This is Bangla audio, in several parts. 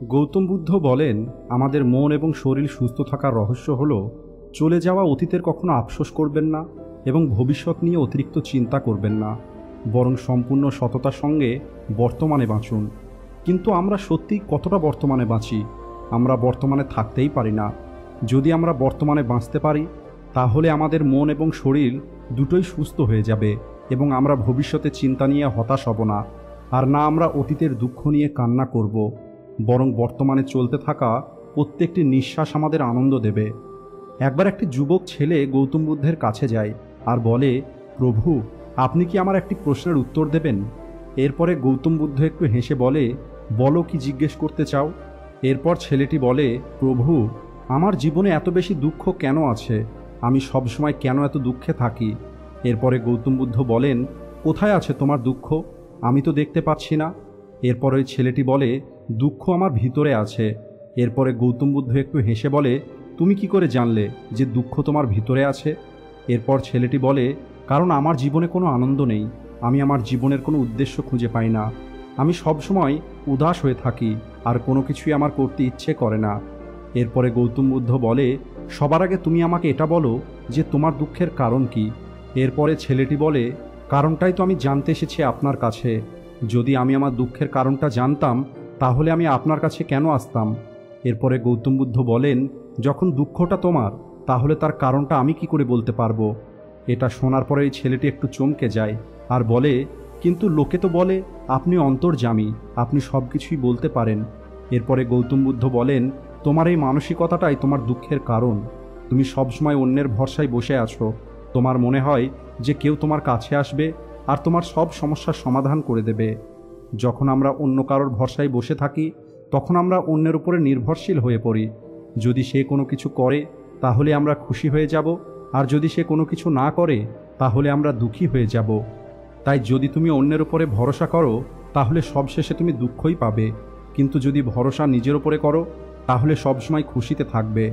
গৌতম বুদ্ধ বলেন, আমাদের মন এবং শরীর সুস্থ থাকার রহস্য হল চলে যাওয়া অতীতের কখনো আফসোস করবেন না এবং ভবিষ্যৎ নিয়ে অতিরিক্ত চিন্তা করবেন না, বরং সম্পূর্ণ সততার সঙ্গে বর্তমানে বাঁচুন। কিন্তু আমরা সত্যি কতটা বর্তমানে বাঁচি? আমরা বর্তমানে থাকতেই পারি না। যদি আমরা বর্তমানে বাঁচতে পারি, তাহলে আমাদের মন এবং শরীর দুটোই সুস্থ হয়ে যাবে এবং আমরা ভবিষ্যতে চিন্তা নিয়ে হতাশ হব না, আর না আমরা অতীতের দুঃখ নিয়ে কান্না করব, বরং বর্তমানে চলতে থাকা প্রত্যেকটি নিঃশ্বাস আমাদের আনন্দ দেবে। একবার একটি যুবক ছেলে গৌতম বুদ্ধের কাছে যায় আর বলে, প্রভু, আপনি কি আমার একটি প্রশ্নের উত্তর দেবেন? এরপরে গৌতম বুদ্ধ একটু হেসে বলে, বলো, কি জিজ্ঞেস করতে চাও? এরপর ছেলেটি বলে, প্রভু, আমার জীবনে এত বেশি দুঃখ কেন আছে? আমি সবসময় কেন এত দুঃখে থাকি? এরপরে গৌতম বুদ্ধ বলেন, কোথায় আছে তোমার দুঃখ? আমি তো দেখতে পাচ্ছি না। এরপর ওই ছেলেটি বলে, দুঃখ আমার ভিতরে আছে। এরপরে গৌতম বুদ্ধ একটু হেসে বলে, তুমি কি করে জানলে যে দুঃখ তোমার ভিতরে আছে? এরপর ছেলেটি বলে, কারণ আমার জীবনে কোনো আনন্দ নেই, আমি আমার জীবনের কোনো উদ্দেশ্য খুঁজে পাই না, আমি সবসময় উদাস হয়ে থাকি আর কোনো কিছুই আমার করতে ইচ্ছে করে না। এরপরে গৌতম বুদ্ধ বলে, সবার আগে তুমি আমাকে এটা বলো যে তোমার দুঃখের কারণ কি? এরপরে ছেলেটি বলে, কারণটাই তো আমি জানতে এসেছি আপনার কাছে। যদি আমি আমার দুঃখের কারণটা জানতাম, তাহলে আমি আপনার কাছে কেন আসতাম? এরপরে গৌতম বুদ্ধ বলেন, যখন দুঃখটা তোমার, তাহলে তার কারণটা আমি কি করে বলতে পারবো? এটা শোনার পরে এই ছেলেটি একটু চমকে যায় আর বলে, কিন্তু লোকে তো বলে আপনি অন্তর্যামী, আপনি সব কিছুই বলতে পারেন। এরপরে গৌতম বুদ্ধ বলেন, তোমার এই মানসিকতাটাই তোমার দুঃখের কারণ। তুমি সবসময় অন্যের ভরসায় বসে আছো। তোমার মনে হয় যে কেউ তোমার কাছে আসবে আর তোমার সব সমস্যার সমাধান করে দেবে। যখন আমরা অন্য কারোর ভরসায় বসে থাকি, তখন আমরা অন্যের উপরে নির্ভরশীল হয়ে পড়ি। যদি সে কোনো কিছু করে, তাহলে আমরা খুশি হয়ে যাব, আর যদি সে কোনো কিছু না করে, তাহলে আমরা দুঃখী হয়ে যাব। তাই যদি তুমি অন্যের উপরে ভরসা করো, তাহলে সবশেষে তুমি দুঃখই পাবে। কিন্তু যদি ভরসা নিজের উপরে করো, তাহলে সবসময় খুশিতে থাকবে।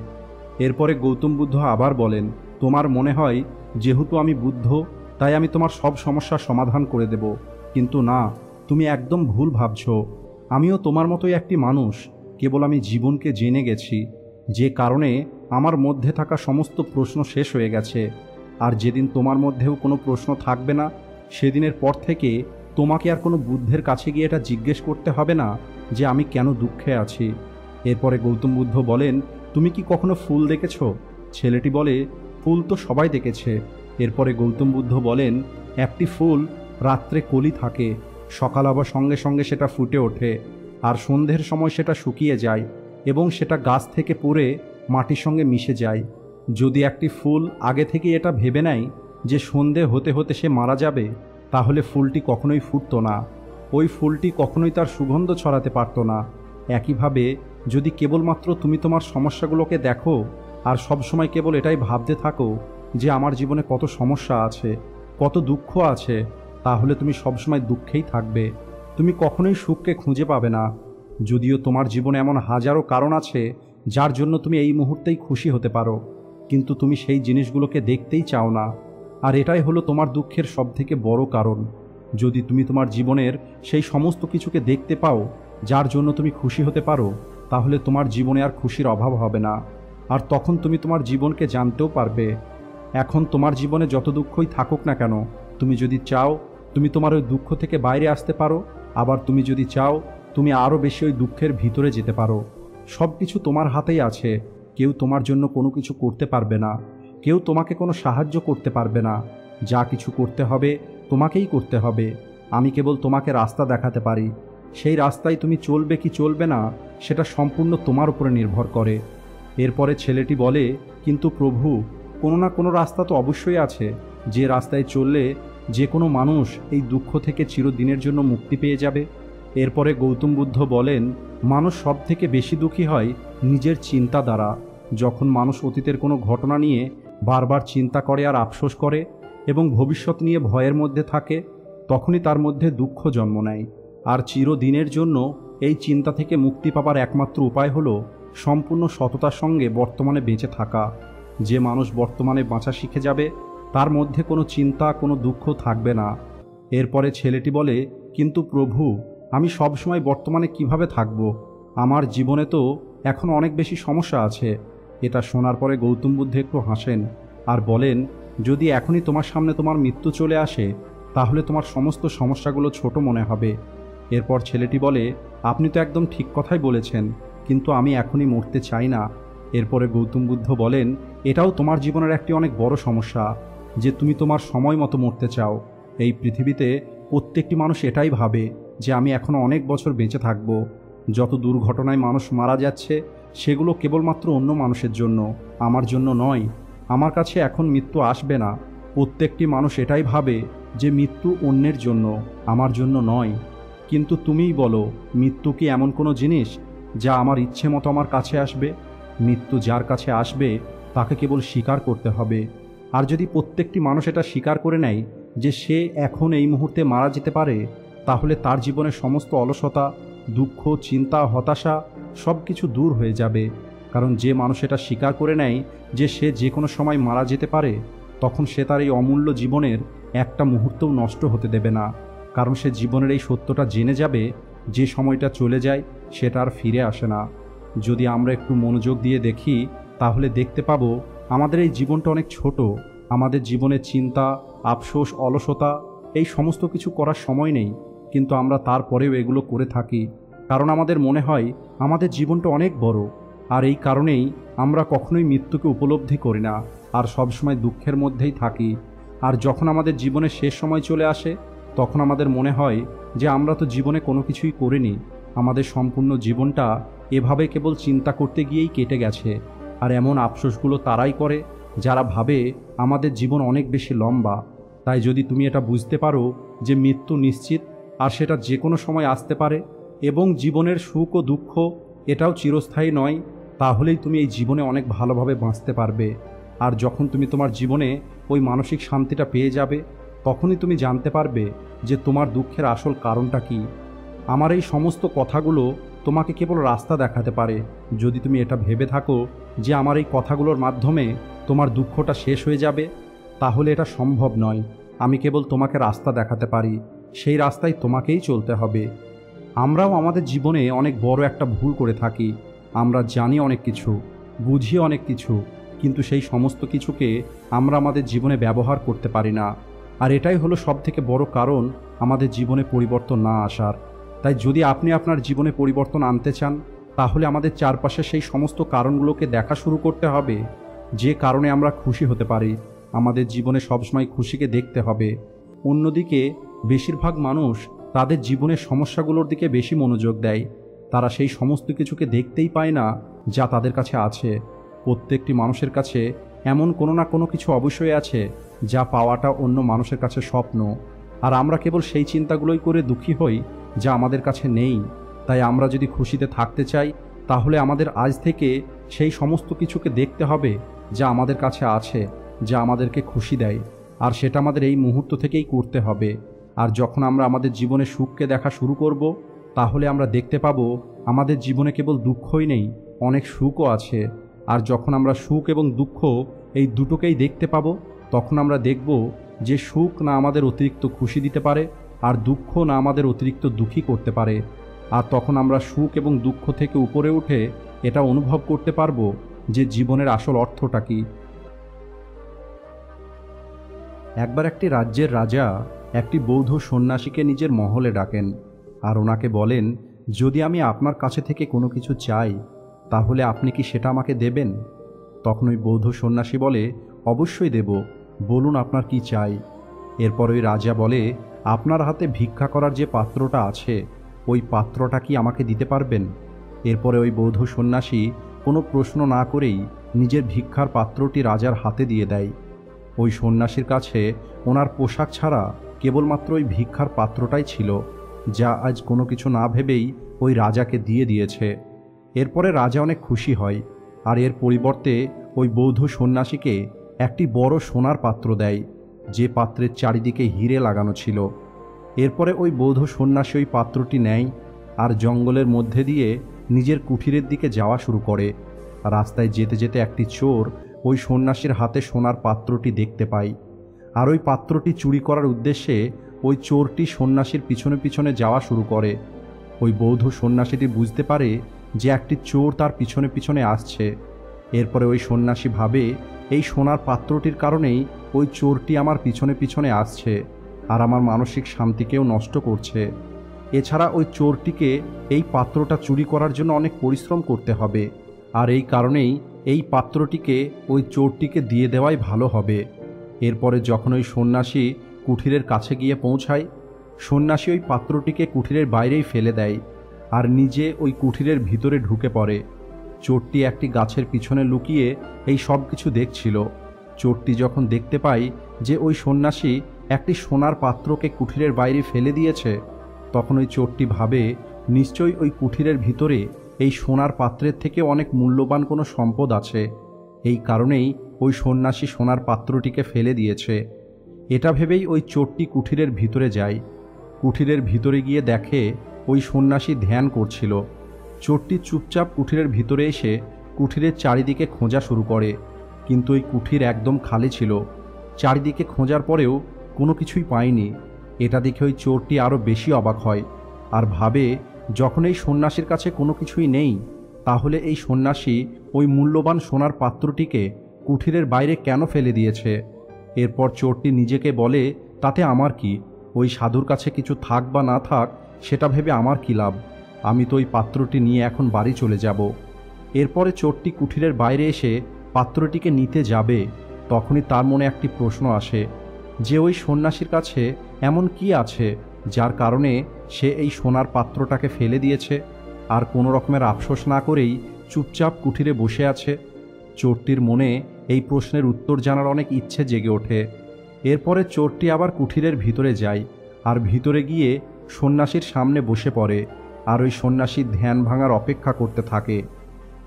এরপরে গৌতম বুদ্ধ আবার বলেন, তোমার মনে হয় যেহেতু আমি বুদ্ধ, তাই আমি তোমার সব সমস্যার সমাধান করে দেব। কিন্তু না, তুমি একদম ভুল ভাবছো। আমিও তোমার মতোই একটি মানুষ, কেবল আমি জীবনকে জেনে গেছি, যে কারণে আমার মধ্যে থাকা সমস্ত প্রশ্ন শেষ হয়ে গেছে। আর যেদিন তোমার মধ্যেও কোনো প্রশ্ন থাকবে না, সেদিনের পর থেকে তোমাকে আর কোনো বুদ্ধের কাছে গিয়ে এটা জিজ্ঞেস করতে হবে না যে আমি কেন দুঃখে আছি। এরপরে গৌতম বুদ্ধ বলেন, তুমি কি কখনো ফুল দেখেছ? ছেলেটি বলে, ফুল তো সবাই দেখেছে। এরপরে গৌতম বুদ্ধ বলেন, একটি ফুল রাত্রে কলি থাকে, সকাল হবার সঙ্গে সঙ্গে সেটা ফুটে ওঠে, আর সন্ধ্যের সময় সেটা শুকিয়ে যায় এবং সেটা গাছ থেকে পড়ে মাটির সঙ্গে মিশে যায়। যদি একটি ফুল আগে থেকে এটা ভেবে নেয় যে সন্ধে হতে হতে সে মারা যাবে, তাহলে ফুলটি কখনোই ফুটতো না, ওই ফুলটি কখনোই তার সুগন্ধ ছড়াতে পারত না। একইভাবে যদি কেবলমাত্র তুমি তোমার সমস্যাগুলোকে দেখো আর সবসময় কেবল এটাই ভাবতে থাকো যে আমার জীবনে কত সমস্যা আছে, কত দুঃখ আছে, তাহলে তুমি সবসময় দুঃখেই থাকবে। তুমি কখনোই সুখকে খুঁজে পাবে না। যদিও তোমার জীবনে এমন হাজারো কারণ আছে যার জন্য তুমি এই মুহূর্তেই খুশি হতে পারো, কিন্তু তুমি সেই জিনিসগুলোকে দেখতেই চাও না। আর এটাই হলো তোমার দুঃখের সবথেকে বড় কারণ। যদি তুমি তোমার জীবনের সেই সমস্ত কিছুকে দেখতে পাও যার জন্য তুমি খুশি হতে পারো, তাহলে তোমার জীবনে আর খুশির অভাব হবে না। আর তখন তুমি তোমার জীবনকে জানতেও পারবে। এখন তোমার জীবনে যত দুঃখই থাকুক না কেন, তুমি যদি চাও, তুমি তোমার ওই দুঃখ থেকে বাইরে আসতে পারো। আবার তুমি যদি চাও, তুমি আরও বেশি ওই দুঃখের ভিতরে যেতে পারো। সব কিছু তোমার হাতেই আছে। কেউ তোমার জন্য কোনো কিছু করতে পারবে না, কেউ তোমাকে কোনো সাহায্য করতে পারবে না। যা কিছু করতে হবে তোমাকেই করতে হবে। আমি কেবল তোমাকে রাস্তা দেখাতে পারি। সেই রাস্তায় তুমি চলবে কি চলবে না, সেটা সম্পূর্ণ তোমার উপরে নির্ভর করে। এরপরে ছেলেটি বলে, কিন্তু প্রভু, কোনো না কোনো রাস্তা তো অবশ্যই আছে, যে রাস্তায় চললে যে কোনো মানুষ এই দুঃখ থেকে চিরদিনের জন্য মুক্তি পেয়ে যাবে। এরপরে গৌতম বুদ্ধ বলেন, মানুষ সব থেকে বেশি দুঃখী হয় নিজের চিন্তা দ্বারা। যখন মানুষ অতীতের কোনো ঘটনা নিয়ে বারবার চিন্তা করে আর আফসোস করে এবং ভবিষ্যৎ নিয়ে ভয়ের মধ্যে থাকে, তখনই তার মধ্যে দুঃখ জন্ম নেয়। আর চিরদিনের জন্য এই চিন্তা থেকে মুক্তি পাবার একমাত্র উপায় হলো সম্পূর্ণ সততার সঙ্গে বর্তমানে বেঁচে থাকা। যে মানুষ বর্তমানে বাঁচা শিখে যাবে, তার মধ্যে কোনো চিন্তা, কোনো দুঃখ থাকবে না। এরপরে ছেলেটি বলে, কিন্তু প্রভু, আমি সবসময় বর্তমানে কিভাবে থাকব? আমার জীবনে তো এখন অনেক বেশি সমস্যা আছে। এটা শোনার পরে গৌতম বুদ্ধ একটু হাসেন আর বলেন, যদি এখনই তোমার সামনে তোমার মৃত্যু চলে আসে তাহলে তোমার সমস্ত সমস্যাগুলো ছোট মনে হবে। এরপর ছেলেটি বলে, আপনি তো একদম ঠিক কথাই বলেছেন, কিন্তু আমি এখনই মরতে চাই না। এরপরে গৌতম বুদ্ধ বলেন, এটাও তোমার জীবনের একটি অনেক বড় সমস্যা যে তুমি তোমার সময় মতো মরতে চাও। এই পৃথিবীতে প্রত্যেকটি মানুষ এটাই ভাবে যে আমি এখনও অনেক বছর বেঁচে থাকব। যত দুর্ঘটনায় মানুষ মারা যাচ্ছে সেগুলো কেবলমাত্র অন্য মানুষের জন্য, আমার জন্য নয়। আমার কাছে এখন মৃত্যু আসবে না। প্রত্যেকটি মানুষ এটাই ভাবে যে মৃত্যু অন্যের জন্য, আমার জন্য নয়। কিন্তু তুমিই বলো, মৃত্যু কি এমন কোনো জিনিস যা আমার ইচ্ছে মতো আমার কাছে আসবে? মৃত্যু যার কাছে আসবে তাকে কেবল স্বীকার করতে হবে। আর যদি প্রত্যেকটি মানুষ এটা স্বীকার করে নেয় যে সে এখন এই মুহূর্তে মারা যেতে পারে, তাহলে তার জীবনের সমস্ত অলসতা, দুঃখ, চিন্তা, হতাশা সব কিছু দূর হয়ে যাবে। কারণ যে মানুষ এটা স্বীকার করে নেয় যে সে যে কোনো সময় মারা যেতে পারে, তখন সে তার এই অমূল্য জীবনের একটা মুহূর্তও নষ্ট হতে দেবে না। কারণ সে জীবনের এই সত্যটা জেনে যাবে, যে সময়টা চলে যায় সেটা আর ফিরে আসে না। যদি আমরা একটু মনোযোগ দিয়ে দেখি তাহলে দেখতে পাবো আমাদের এই জীবনটা অনেক ছোট। আমাদের জীবনের চিন্তা, আফসোস, অলসতা এই সমস্ত কিছু করার সময় নেই, কিন্তু আমরা তারপরেও এগুলো করে থাকি। কারণ আমাদের মনে হয় আমাদের জীবনটা অনেক বড়। আর এই কারণেই আমরা কখনোই মৃত্যুকে উপলব্ধি করি না, আর সবসময় দুঃখের মধ্যেই থাকি। আর যখন আমাদের জীবনের শেষ সময় চলে আসে তখন আমাদের মনে হয় যে আমরা তো জীবনে কোনো কিছুই করিনি, আমাদের সম্পূর্ণ জীবনটা এভাবে কেবল চিন্তা করতে গিয়েই কেটে গেছে। আর এমন আফসোসগুলো তারাই করে যারা ভাবে আমাদের জীবন অনেক বেশি লম্বা। তাই যদি তুমি এটা বুঝতে পারো যে মৃত্যু নিশ্চিত আর সেটা যে কোনো সময় আসতে পারে, এবং জীবনের সুখ ও দুঃখ এটাও চিরস্থায়ী নয়, তাহলেই তুমি এই জীবনে অনেক ভালোভাবে বাঁচতে পারবে। আর যখন তুমি তোমার জীবনে ওই মানসিক শান্তিটা পেয়ে যাবে, তখনই তুমি জানতে পারবে যে তোমার দুঃখের আসল কারণটা কী। আমার এই সমস্ত কথাগুলো তোমাকে কেবল রাস্তা দেখাতে পারে। যদি তুমি এটা ভেবে থাকো যে আমার এই কথাগুলোর মাধ্যমে তোমার দুঃখটা শেষ হয়ে যাবে, তাহলে এটা সম্ভব নয়। আমি কেবল তোমাকে রাস্তা দেখাতে পারি, সেই রাস্তায় তোমাকেই চলতে হবে। আমরাও আমাদের জীবনে অনেক বড় একটা ভুল করে থাকি। আমরা জানি অনেক কিছু, বুঝি অনেক কিছু, কিন্তু সেই সমস্ত কিছুকে আমরা আমাদের জীবনে ব্যবহার করতে পারি না। আর এটাই হলো সবথেকে বড় কারণ আমাদের জীবনে পরিবর্তন না আসার। তাই যদি আপনি আপনার জীবনে পরিবর্তন আনতে চান, তাহলে আমাদের চারপাশে সেই সমস্ত কারণগুলোকে দেখা শুরু করতে হবে যে কারণে আমরা খুশি হতে পারি। আমাদের জীবনে সবসময় খুশিকে দেখতে হবে। অন্যদিকে বেশিরভাগ মানুষ তাদের জীবনের সমস্যাগুলোর দিকে বেশি মনোযোগ দেয়। তারা সেই সমস্ত কিছুকে দেখতেই পায় না যা তাদের কাছে আছে। প্রত্যেকটি মানুষের কাছে এমন কোনো না কোনো কিছু অবশ্যই আছে যা পাওয়াটা অন্য মানুষের কাছে স্বপ্ন। আর আমরা কেবল সেই চিন্তাগুলোই করে দুঃখী হই যা আমাদের কাছে নেই। তাই আমরা যদি খুশিতে থাকতে চাই, তাহলে আমাদের আজ থেকে সেই সমস্ত কিছুকে দেখতে হবে যা আমাদের কাছে আছে, যা আমাদেরকে খুশি দেয়। আর সেটা আমাদের এই মুহূর্ত থেকেই করতে হবে। আর যখন আমরা আমাদের জীবনে সুখকে দেখা শুরু করব, তাহলে আমরা দেখতে পাবো আমাদের জীবনে কেবল দুঃখই নেই, অনেক সুখও আছে। আর যখন আমরা সুখ এবং দুঃখ এই দুটোকেই দেখতে পাবো, তখন আমরা দেখব যে সুখ না আমাদের অতিরিক্ত খুশি দিতে পারে, আর দুঃখ না আমাদের অতিরিক্ত দুঃখী করতে পারে। আর তখন আমরা সুখ এবং দুঃখ থেকে উপরে উঠে এটা অনুভব করতে পারবো যে জীবনের আসল অর্থটা কী। একবার একটি রাজ্যের রাজা একটি বৌদ্ধ সন্ন্যাসীকে নিজের মহলে ডাকেন আর ওনাকে বলেন, যদি আমি আপনার কাছে থেকে কোনো কিছু চাই, তাহলে আপনি কি সেটা আমাকে দেবেন? তখন ওই বৌদ্ধ সন্ন্যাসী বলে, অবশ্যই দেব, বলুন আপনার কি চাই। এরপর ওই রাজা বলে, আপনার হাতে ভিক্ষা করার যে পাত্রটা আছে, ওই পাত্রটা কি আমাকে দিতে পারবেন? এরপরে ওই বৌদ্ধ সন্ন্যাসী কোনো প্রশ্ন না করেই নিজের ভিক্ষার পাত্রটি রাজার হাতে দিয়ে দেয়। ওই সন্ন্যাসীর কাছে ওনার পোশাক ছাড়া কেবলমাত্র ওই ভিক্ষার পাত্রটাই ছিল, যা আজ কোনো কিছু না ভেবেই ওই রাজাকে দিয়ে দিয়েছে। এরপরে রাজা অনেক খুশি হয়, আর এর পরিবর্তে ওই বৌদ্ধ সন্ন্যাসীকে একটি বড় সোনার পাত্র দেয়, যে পাত্রের চারিদিকে হিরে লাগানো ছিল। এরপরে ওই বৌদ্ধ সন্ন্যাসী ওই পাত্রটি নেয় আর জঙ্গলের মধ্যে দিয়ে নিজের কুঠিরের দিকে যাওয়া শুরু করে। রাস্তায় যেতে যেতে একটি চোর ওই সন্ন্যাসীর হাতে সোনার পাত্রটি দেখতে পায়, আর ওই পাত্রটি চুরি করার উদ্দেশ্যে ওই চোরটি সন্ন্যাসীর পিছনে পিছনে যাওয়া শুরু করে। ওই বৌদ্ধ সন্ন্যাসীটি বুঝতে পারে যে একটি চোর তার পিছনে পিছনে আসছে। এরপরে ওই সন্ন্যাসী ভাবে, এই সোনার পাত্রটির কারণেই ওই চোরটি আমার পিছনে পিছনে আসছে আর আমার মানসিক শান্তিকেও নষ্ট করছে। এছাড়া ওই চোরটিকে এই পাত্রটা চুরি করার জন্য অনেক পরিশ্রম করতে হবে, আর এই কারণেই এই পাত্রটিকে ওই চোরটিকে দিয়ে দেওয়াই ভালো হবে। এরপরে যখন ওই সন্ন্যাসী কুঠিরের কাছে গিয়ে পৌঁছায়, সন্ন্যাসী ওই পাত্রটিকে কুঠিরের বাইরেই ফেলে দেয় আর নিজে ওই কুঠিরের ভিতরে ঢুকে পড়ে। চোরটি একটি গাছের পিছনে লুকিয়ে এই সব কিছু দেখছিল। চোরটি যখন দেখতে পায় যে ওই সন্ন্যাসী একটি সোনার পাত্রকে কুঠিরের বাইরে ফেলে দিয়েছে, তখন ওই চোরটি ভাবে নিশ্চয়ই ওই কুঠিরের ভিতরে এই সোনার পাত্রের থেকে অনেক মূল্যবান কোনো সম্পদ আছে। এই কারণেই ওই সন্ন্যাসী সোনার পাত্রটিকে ফেলে দিয়েছে। এটা ভেবেই ওই চোরটি কুঠিরের ভিতরে যায়। কুঠিরের ভিতরে গিয়ে দেখে ওই সন্ন্যাসী ধ্যান করছিল। চোরটি চুপচাপ কুঠিরের ভিতরে এসে কুঠিরের চারিদিকে খোঁজা শুরু করে, কিন্তু ওই কুঠির একদম খালি ছিল। চারিদিকে খোঁজার পরেও কোনো কিছুই পায়নি। এটা দেখে ওই চোরটি আরও বেশি অবাক হয় আর ভাবে, যখন এই সন্ন্যাসীর কাছে কোনো কিছুই নেই, তাহলে এই সন্ন্যাসী ওই মূল্যবান সোনার পাত্রটিকে কুঠিরের বাইরে কেন ফেলে দিয়েছে। এরপর চোরটি নিজেকে বলে, তাতে আমার কি, ওই সাধুর কাছে কিছু থাক বা না থাক সেটা ভেবে আমার কী লাভ, আমি তো ওই পাত্রটি নিয়ে এখন বাড়ি চলে যাব। এরপরে চোরটি কুঠিরের বাইরে এসে পাত্রটিকে নিতে যাবে, তখনই তার মনে একটি প্রশ্ন আসে যে ওই সন্ন্যাসীর কাছে এমন কি আছে যার কারণে সে এই সোনার পাত্রটাকে ফেলে দিয়েছে, আর কোনো রকমের আফসোস না করেই চুপচাপ কুঠিরে বসে আছে। চোরটির মনে এই প্রশ্নের উত্তর জানার অনেক ইচ্ছে জেগে ওঠে। এরপরে চোরটি আবার কুঠিরের ভিতরে যায় আর ভিতরে গিয়ে সন্ন্যাসীর সামনে বসে পড়ে আর ওই সন্ন্যাসীর ধ্যান ভাঙার অপেক্ষা করতে থাকে।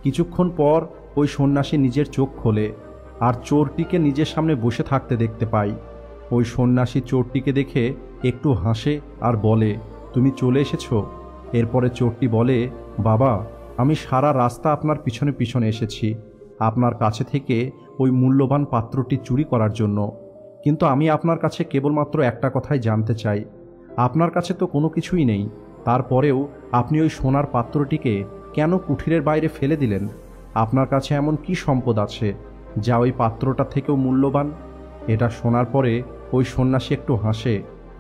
কিছুক্ষণ পর ওই সন্ন্যাসী নিজের চোখ খোলে আর চোরটিকে নিজের সামনে বসে থাকতে দেখতে পায়। ওই সন্ন্যাসী চোরটিকে দেখে একটু হাসে আর বলে, তুমি চলে এসেছো? এরপরে চোরটি বলে, বাবা, আমি সারা রাস্তা আপনার পিছনে পিছনে এসেছি আপনার কাছে থেকে ওই মূল্যবান পাত্রটি চুরি করার জন্য, কিন্তু আমি আপনার কাছে কেবলমাত্র একটা কথাই জানতে চাই, আপনার কাছে তো কোনো কিছুই নেই, তারপরেও আপনি ওই সোনার পাত্রটিকে কেন কুঠিরের বাইরে ফেলে দিলেন? আপনার কাছে এমন কি সম্পদ আছে যা ওই পাত্রটা থেকেও মূল্যবান? এটা শোনার পরে ওই সন্ন্যাসী একটু হাসে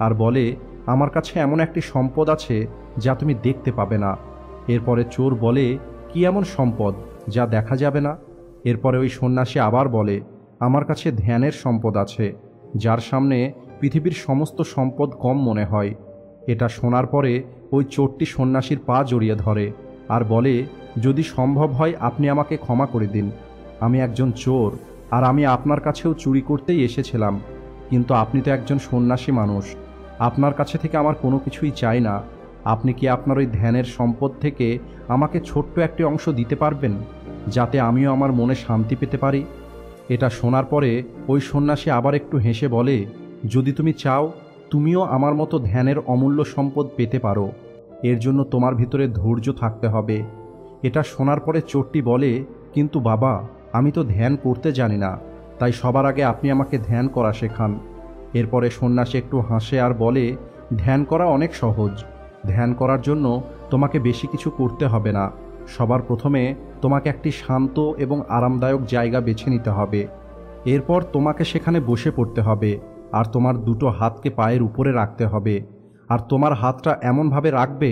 আর বলে, আমার কাছে এমন একটি সম্পদ আছে যা তুমি দেখতে পাবে না। এরপরে চোর বলে, কি এমন সম্পদ যা দেখা যাবে না? এরপরে ওই সন্ন্যাসী আবার বলে, আমার কাছে ধ্যানের সম্পদ আছে, যার সামনে পৃথিবীর সমস্ত সম্পদ কম মনে হয়। এটা শোনার পরে ওই চোরটি সন্ন্যাসীর পা জড়িয়ে ধরে আর বলে, যদি সম্ভব হয় আপনি আমাকে ক্ষমা করে দিন, আমি একজন চোর আর আমি আপনার কাছেও চুরি করতেই এসেছিলাম, কিন্তু আপনি তো একজন সন্ন্যাসী মানুষ, আপনার কাছে থেকে আমার কোনো কিছুই চাই না, আপনি কি আপনার ওই ধ্যানের সম্পদ থেকে আমাকে ছোট্ট একটি অংশ দিতে পারবেন, যাতে আমিও আমার মনে শান্তি পেতে পারি? এটা শোনার পরে ওই সন্ন্যাসী আবার একটু হেসে বলে, যদি তুমি চাও তুমিও আমার মতো ধ্যানের অমূল্য সম্পদ পেতে পারো, এর জন্য তোমার ভিতরে ধৈর্য থাকতে হবে। এটা শোনার পরে চোরটি বলে, কিন্তু বাবা, আমি তো ধ্যান করতে জানি না, তাই সবার আগে আপনি আমাকে ধ্যান করা শেখান। এরপরে সন্ন্যাসী একটু হাসে আর বলে, ধ্যান করা অনেক সহজ, ধ্যান করার জন্য তোমাকে বেশি কিছু করতে হবে না, সবার প্রথমে তোমাকে একটি শান্ত এবং আরামদায়ক জায়গা বেছে নিতে হবে। এরপর তোমাকে সেখানে বসে পড়তে হবে আর তোমার দুটো হাতকে পায়ের উপরে রাখতে হবে, আর তোমার হাতটা এমনভাবে রাখবে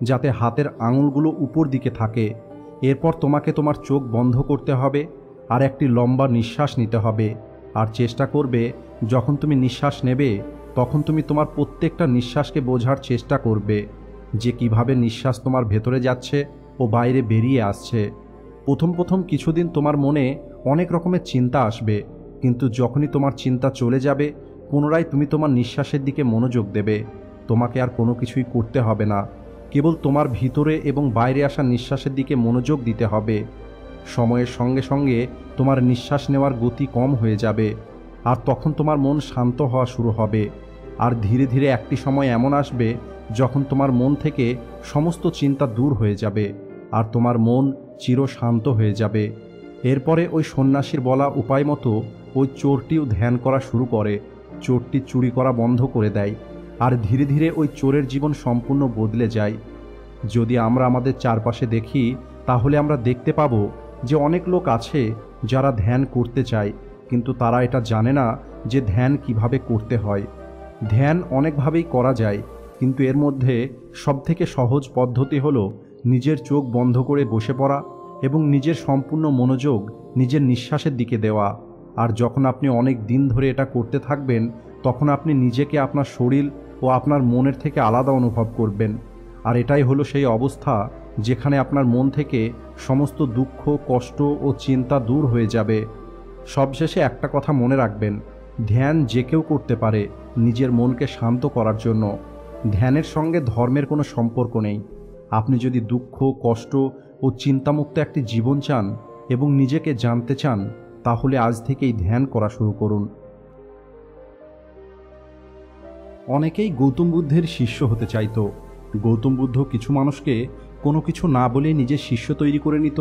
যাতে হাতের আঙুলগুলো উপর দিকে থাকে। এরপর তোমাকে তোমার চোখ বন্ধ করতে হবে আর একটি লম্বা নিঃশ্বাস নিতে হবে, আর চেষ্টা করবে যখন তুমি নিঃশ্বাস নেবে তখন তুমি তোমার প্রত্যেকটা নিঃশ্বাসকে বোঝার চেষ্টা করবে যে কিভাবে নিঃশ্বাস তোমার ভেতরে যাচ্ছে ও বাইরে বেরিয়ে আসছে। প্রথম প্রথম কিছুদিন তোমার মনে অনেক রকমের চিন্তা আসবে, কিন্তু যখনই তোমার চিন্তা চলে যাবে পুনরায় তুমি তোমার নিঃশ্বাসের দিকে মনোযোগ দেবে। তোমাকে আর কোনো কিছুই করতে হবে না, কেবল তোমার ভিতরে এবং বাইরে আসা নিঃশ্বাসের দিকে মনোযোগ দিতে হবে। সময়ের সঙ্গে সঙ্গে তোমার নিঃশ্বাস নেওয়ার গতি কম হয়ে যাবে আর তখন তোমার মন শান্ত হওয়া শুরু হবে, আর ধীরে ধীরে একটি সময় এমন আসবে যখন তোমার মন থেকে সমস্ত চিন্তা দূর হয়ে যাবে আর তোমার মন চিরশান্ত হয়ে যাবে। এরপরে ওই সন্ন্যাসীর বলা উপায় মতো ওই চোরটিও ধ্যান করা শুরু করে। চোরটি চুরি করা বন্ধ করে দেয় আর ধীরে ধীরে ওই চোরের জীবন সম্পূর্ণ বদলে যায়। যদি আমরা আমাদের চারপাশে দেখি তাহলে আমরা দেখতে পাব যে অনেক লোক আছে যারা ধ্যান করতে চায়, কিন্তু তারা এটা জানে না যে ধ্যান কিভাবে করতে হয়। ধ্যান অনেকভাবেই করা যায়, কিন্তু এর মধ্যে সবথেকে সহজ পদ্ধতি হলো নিজের চোখ বন্ধ করে বসে পড়া এবং নিজের সম্পূর্ণ মনোযোগ নিজের নিঃশ্বাসের দিকে দেওয়া। আর যখন আপনি অনেক দিন ধরে এটা করতে থাকবেন, তখন আপনি নিজেকে আপনার শরীর ও আপনার মনের থেকে আলাদা অনুভব করবেন। আর এটাই হলো সেই অবস্থা যেখানে আপনার মন থেকে সমস্ত দুঃখ, কষ্ট ও চিন্তা দূর হয়ে যাবে। সবশেষে একটা কথা মনে রাখবেন, ধ্যান যে কেউ করতে পারে নিজের মনকে শান্ত করার জন্য। ধ্যানের সঙ্গে ধর্মের কোনো সম্পর্ক নেই। আপনি যদি দুঃখ, কষ্ট ও চিন্তামুক্ত একটি জীবন চান এবং নিজেকে জানতে চান, তাহলে আজ থেকেই ধ্যান করা শুরু করুন। অনেকেই গৌতম বুদ্ধের শিষ্য হতে চাইত। গৌতম বুদ্ধ কিছু মানুষকে কোনো কিছু না বলে নিজের শিষ্য তৈরি করে নিত,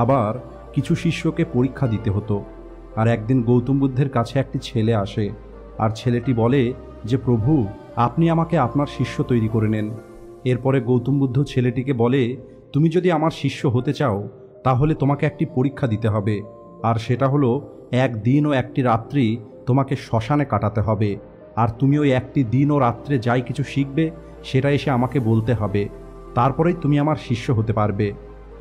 আবার কিছু শিষ্যকে পরীক্ষা দিতে হতো। আর একদিন গৌতম বুদ্ধের কাছে একটি ছেলে আসে, আর ছেলেটি বলে যে, প্রভু, আপনি আমাকে আপনার শিষ্য তৈরি করে নেন। এরপরে গৌতম বুদ্ধ ছেলেটিকে বলে, তুমি যদি আমার শিষ্য হতে চাও তাহলে তোমাকে একটি পরীক্ষা দিতে হবে, আর সেটা হলো একদিন ও একটি রাত্রি তোমাকে শ্মশানে কাটাতে হবে। আর তুমি ওই একটি দিন ও রাত্রে যাই কিছু শিখবে সেটা এসে আমাকে বলতে হবে, তারপরেই তুমি আমার শিষ্য হতে পারবে।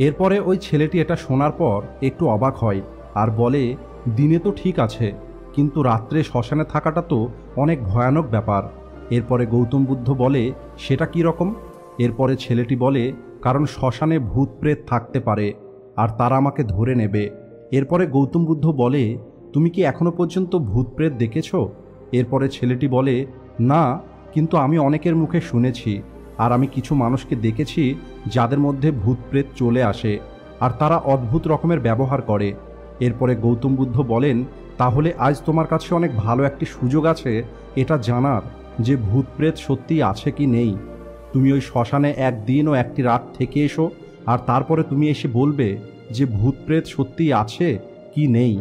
এরপরে ওই ছেলেটি এটা শোনার পর একটু অবাক হয় আর বলে, দিনে তো ঠিক আছে, কিন্তু রাত্রে শ্মশানে থাকাটা তো অনেক ভয়ানক ব্যাপার। এরপরে গৌতম বুদ্ধ বলে, সেটা কি রকম? এরপরে ছেলেটি বলে, কারণ শ্মশানে ভূত প্রেত থাকতে পারে আর তারা আমাকে ধরে নেবে। এরপরে গৌতম বুদ্ধ বলে, তুমি কি এখনো পর্যন্ত ভূত প্রেত দেখেছো? এরপরে ছেলেটি বলে, না, কিন্তু আমি অনেকের মুখে শুনেছি, আর আমি কিছু মানুষকে দেখেছি যাদের মধ্যে ভূত প্রেত চলে আসে আর তারা অদ্ভুত রকমের ব্যবহার করে। এরপরে গৌতম বুদ্ধ বলেন, তাহলে আজ তোমার কাছে অনেক ভালো একটি সুযোগ আছে এটা জানার যে ভূত প্রেত সত্যি আছে কি নেই। তুমি ওই শ্মশানে একদিন ও একটি রাত থেকে এসো, আর তারপরে তুমি এসে বলবে যে ভূত প্রেত সত্যি আছে কি নেই।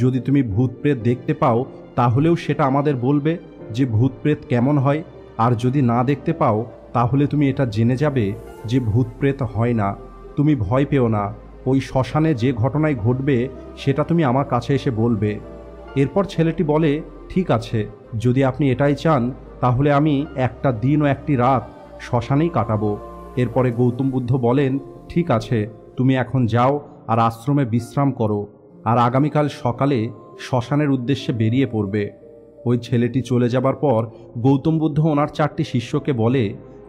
যদি তুমি ভূত প্রেত দেখতে পাও তাহলেও সেটা আমাদের বলবে যে ভূত প্রেত কেমন হয়, আর যদি না দেখতে পাও তাহলে তুমি এটা জেনে যাবে যে ভূত প্রেত হয় না। তুমি ভয় পেও না, ওই শ্মশানে যে ঘটনাই ঘটবে সেটা তুমি আমার কাছে এসে বলবে। এরপর ছেলেটি বলে, ঠিক আছে, যদি আপনি এটাই চান তাহলে আমি একটা দিন ও একটি রাত শ্মশানেই কাটাবো। এরপরে গৌতম বুদ্ধ বলেন, ঠিক আছে, তুমি এখন যাও আর আশ্রমে বিশ্রাম করো, আর আগামীকাল সকালে শ্মশানের উদ্দেশ্যে বেরিয়ে পড়বে। ওই ছেলেটি চলে যাবার পর গৌতম বুদ্ধ ওনার 4টি শিষ্যকে বলে,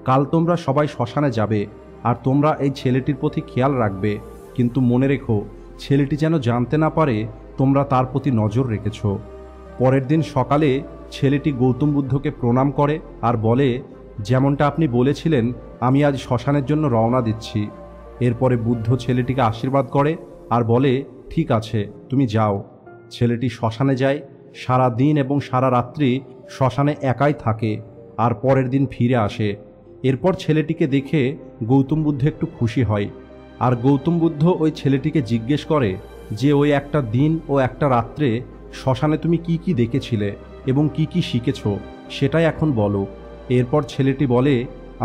কাল তোমরা সবাই শ্মশানে যাবে, আর তোমরা এই ছেলেটির প্রতি খেয়াল রাখবে, কিন্তু মনে রেখো ছেলেটি যেন জানতে না পারে তোমরা তার প্রতি নজর রেখেছ। পরের দিন সকালে ছেলেটি গৌতম বুদ্ধকে প্রণাম করে আর বলে, যেমনটা আপনি বলেছিলেন আমি আজ শ্মশানের জন্য রওনা দিচ্ছি। এরপরে বুদ্ধ ছেলেটিকে আশীর্বাদ করে আর বলে, ঠিক আছে, তুমি যাও। ছেলেটি শ্মশানে যায়, সারা দিন এবং সারা রাত্রি শ্মশানে একাই থাকে, আর পরের দিন ফিরে আসে। এরপর ছেলেটিকে দেখে গৌতম বুদ্ধ একটু খুশি হয়, আর গৌতম বুদ্ধ ওই ছেলেটিকে জিজ্ঞেস করে যে ওই একটা দিন ও একটা রাত্রে শ্মশানে তুমি কি কি দেখেছিলে এবং কি কি শিখেছ সেটাই এখন বলো। এরপর ছেলেটি বলে,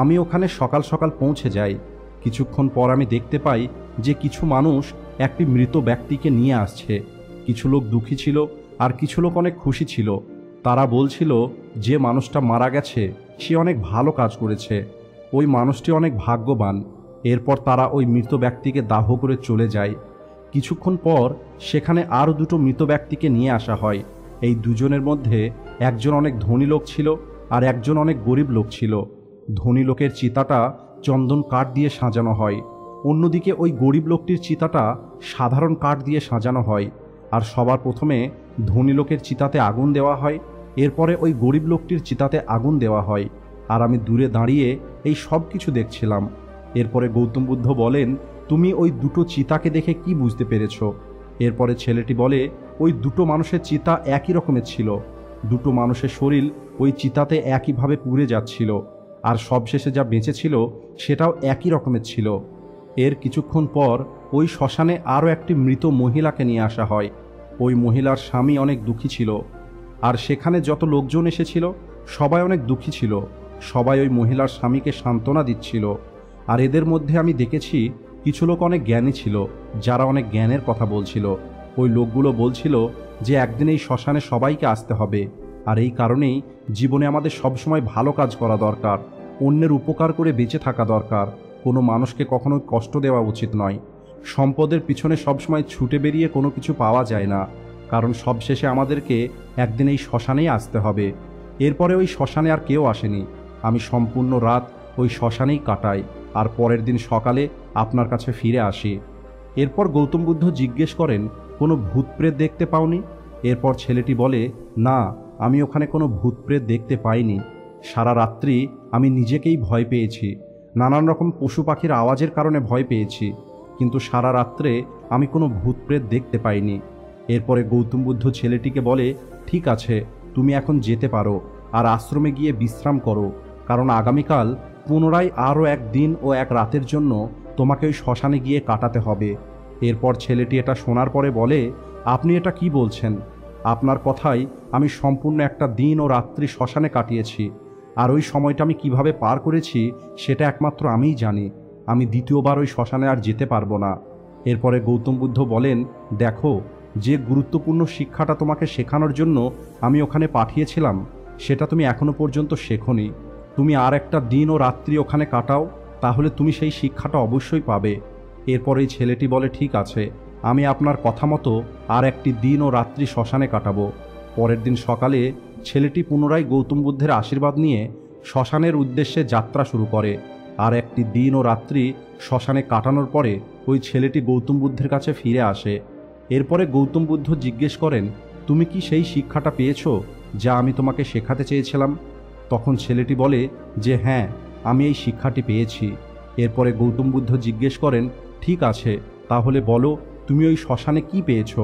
আমি ওখানে সকাল সকাল পৌঁছে যাই। কিছুক্ষণ পর আমি দেখতে পাই যে কিছু মানুষ একটি মৃত ব্যক্তিকে নিয়ে আসছে। কিছু লোক দুঃখী ছিল আর কিছু লোক অনেক খুশি ছিল। তারা বলছিল যে মানুষটা মারা গেছে সে অনেক ভালো কাজ করেছে, ওই মানুষটি অনেক ভাগ্যবান। এরপর তারা ওই মৃত ব্যক্তিকে দাহ করে চলে যায়। কিছুক্ষণ পর সেখানে আরও দুটো মৃত ব্যক্তিকে নিয়ে আসা হয়। এই দুজনের মধ্যে একজন অনেক ধনী লোক ছিল আর একজন অনেক গরিব লোক ছিল। ধনী লোকের চিতাটা চন্দন কাঠ দিয়ে সাজানো হয়, অন্যদিকে ওই গরিব লোকটির চিতাটা সাধারণ কাঠ দিয়ে সাজানো হয়। আর সবার প্রথমে ধনী লোকের চিতাতে আগুন দেওয়া হয়, এরপরে ওই গরিব লোকটির চিতাতে আগুন দেওয়া হয়। আর আমি দূরে দাঁড়িয়ে এই সব কিছু দেখছিলাম। এরপরে গৌতম বুদ্ধ বলেন, তুমি ওই দুটো চিতাকে দেখে কি বুঝতে পেরেছ? এরপরে ছেলেটি বলে, ওই দুটো মানুষের চিতা একই রকমের ছিল, দুটো মানুষের শরীর ওই চিতাতে একইভাবে পুড়ে যাচ্ছিল, আর সবশেষে যা বেঁচে ছিল সেটাও একই রকমের ছিল। এর কিছুক্ষণ পর ওই শ্মশানে আরও একটি মৃত মহিলাকে নিয়ে আসা হয়। ওই মহিলার স্বামী অনেক দুঃখী ছিল, আর সেখানে যত লোকজন এসেছিল সবাই অনেক দুঃখী ছিল। সবাই ওই মহিলার স্বামীকে সান্ত্বনা দিচ্ছিল। আর এদের মধ্যে আমি দেখেছি কিছু লোক অনেক জ্ঞানী ছিল, যারা অনেক জ্ঞানের কথা বলছিল। ওই লোকগুলো বলছিল যে একদিন এই শ্মশানে সবাইকে আসতে হবে, আর এই কারণেই জীবনে আমাদের সবসময় ভালো কাজ করা দরকার, অন্যের উপকার করে বেঁচে থাকা দরকার, কোনো মানুষকে কখনো কষ্ট দেওয়া উচিত নয়। সম্পদের পিছনে সবসময় ছুটে বেরিয়ে কোনো কিছু পাওয়া যায় না, কারণ সবশেষে আমাদেরকে একদিন এই শ্মশানেই আসতে হবে। এরপরে ওই শ্মশানে আর কেউ আসেনি। আমি সম্পূর্ণ রাত ওই শ্মশানেই কাটাই, আর পরের দিন সকালে আপনার কাছে ফিরে আসি। এরপর গৌতম বুদ্ধ জিজ্ঞেস করেন, কোনো ভূতপ্রেত দেখতে পাওনি? এরপর ছেলেটি বলে, না, আমি ওখানে কোনো ভূতপ্রেত দেখতে পাইনি। সারা রাত্রি আমি নিজেকেই ভয় পেয়েছি, নানান রকম পশু পাখির আওয়াজের কারণে ভয় পেয়েছি, কিন্তু সারা রাত্রে আমি কোনো ভূতপ্রেত দেখতে পাইনি। এরপরে গৌতম বুদ্ধ ছেলেটিকে বলে, ঠিক আছে, তুমি এখন যেতে পারো, আর আশ্রমে গিয়ে বিশ্রাম করো, কারণ আগামীকাল পুনরায় আরও এক দিন ও এক রাতের জন্য তোমাকে ওই শ্মশানে গিয়ে কাটাতে হবে। এরপর ছেলেটি এটা শোনার পরে বলে, আপনি এটা কি বলছেন? আপনার কথাই আমি সম্পূর্ণ একটা দিন ও রাত্রি শ্মশানে কাটিয়েছি, আর ওই সময়টা আমি কিভাবে পার করেছি সেটা একমাত্র আমিই জানি। আমি দ্বিতীয়বার ওই শ্মশানে আর যেতে পারবো না। এরপরে গৌতম বুদ্ধ বলেন, দেখো, যে গুরুত্বপূর্ণ শিক্ষাটা তোমাকে শেখানোর জন্য আমি ওখানে পাঠিয়েছিলাম সেটা তুমি এখনো পর্যন্ত শেখোনি। তুমি আর একটা দিন ও রাত্রি ওখানে কাটাও, তাহলে তুমি সেই শিক্ষাটা অবশ্যই পাবে। এরপর এই ছেলেটি বলে, ঠিক আছে, আমি আপনার কথা মতো আর একটি দিন ও রাত্রি শ্মশানে কাটাবো। পরের দিন সকালে ছেলেটি পুনরায় গৌতম বুদ্ধের আশীর্বাদ নিয়ে শ্মশানের উদ্দেশ্যে যাত্রা শুরু করে। আর একটি দিন ও রাত্রি শ্মশানে কাটানোর পরে ওই ছেলেটি গৌতম বুদ্ধের কাছে ফিরে আসে। এরপরে গৌতম বুদ্ধ জিজ্ঞেস করেন, তুমি কি সেই শিক্ষাটা পেয়েছো যা আমি তোমাকে শেখাতে চেয়েছিলাম? তখন ছেলেটি বলে যে হ্যাঁ, আমি এই শিক্ষাটি পেয়েছি। এরপরে গৌতম বুদ্ধ জিজ্ঞেস করেন, ঠিক আছে, তাহলে বলো তুমি ওই শ্মশানে কি পেয়েছো?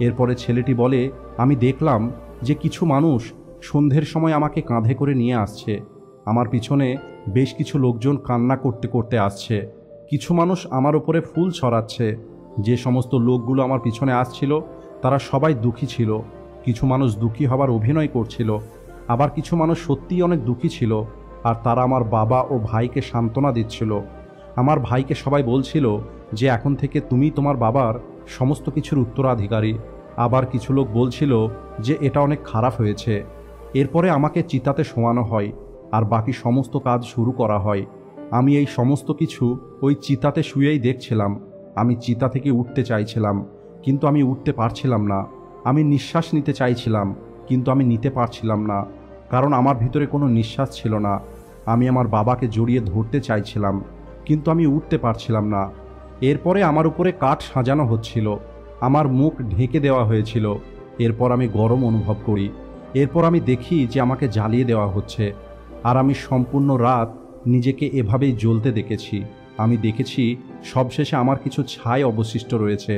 এরপরে ছেলেটি বলে, আমি দেখলাম যে কিছু মানুষ সন্ধ্যের সময় আমাকে কাঁধে করে নিয়ে আসছে। আমার পিছনে বেশ কিছু লোকজন কান্না করতে করতে আসছে। কিছু মানুষ আমার ওপরে ফুল ছড়াচ্ছে। যে সমস্ত লোকগুলো আমার পিছনে আসছিল তারা সবাই দুঃখী ছিল। কিছু মানুষ দুঃখী হবার অভিনয় করছিল, আবার কিছু মানুষ সত্যিই অনেক দুঃখী ছিল, আর তারা আমার বাবা ও ভাইকে সান্ত্বনা দিচ্ছিল। আমার ভাইকে সবাই বলছিল যে এখন থেকে তুমি তোমার বাবার সমস্ত কিছুর উত্তরাধিকারী। আবার কিছু লোক বলছিল যে এটা অনেক খারাপ হয়েছে। এরপরে আমাকে চিতাতে শোয়ানো হয়, আর বাকি সমস্ত কাজ শুরু করা হয়। আমি এই সমস্ত কিছু ওই চিতাতে শুয়েই দেখছিলাম। আমি চিতা থেকে উঠতে চাইছিলাম, কিন্তু আমি উঠতে পারছিলাম না। আমি নিঃশ্বাস নিতে চাইছিলাম, কিন্তু আমি নিতে পারছিলাম না, কারণ আমার ভিতরে কোনো নিঃশ্বাস ছিল না। আমি আমার বাবাকে জড়িয়ে ধরতে চাইছিলাম, কিন্তু আমি উঠতে পারছিলাম না। এরপরে আমার উপরে কাঠ সাজানো হচ্ছিল, আমার মুখ ঢেকে দেওয়া হয়েছিল। এরপর আমি গরম অনুভব করি। এরপর আমি দেখি যে আমাকে জ্বালিয়ে দেওয়া হচ্ছে, আর আমি সম্পূর্ণ রাত নিজেকে এভাবেই জ্বলতে দেখেছি। আমি দেখেছি সবশেষে আমার কিছু ছাই অবশিষ্ট রয়েছে।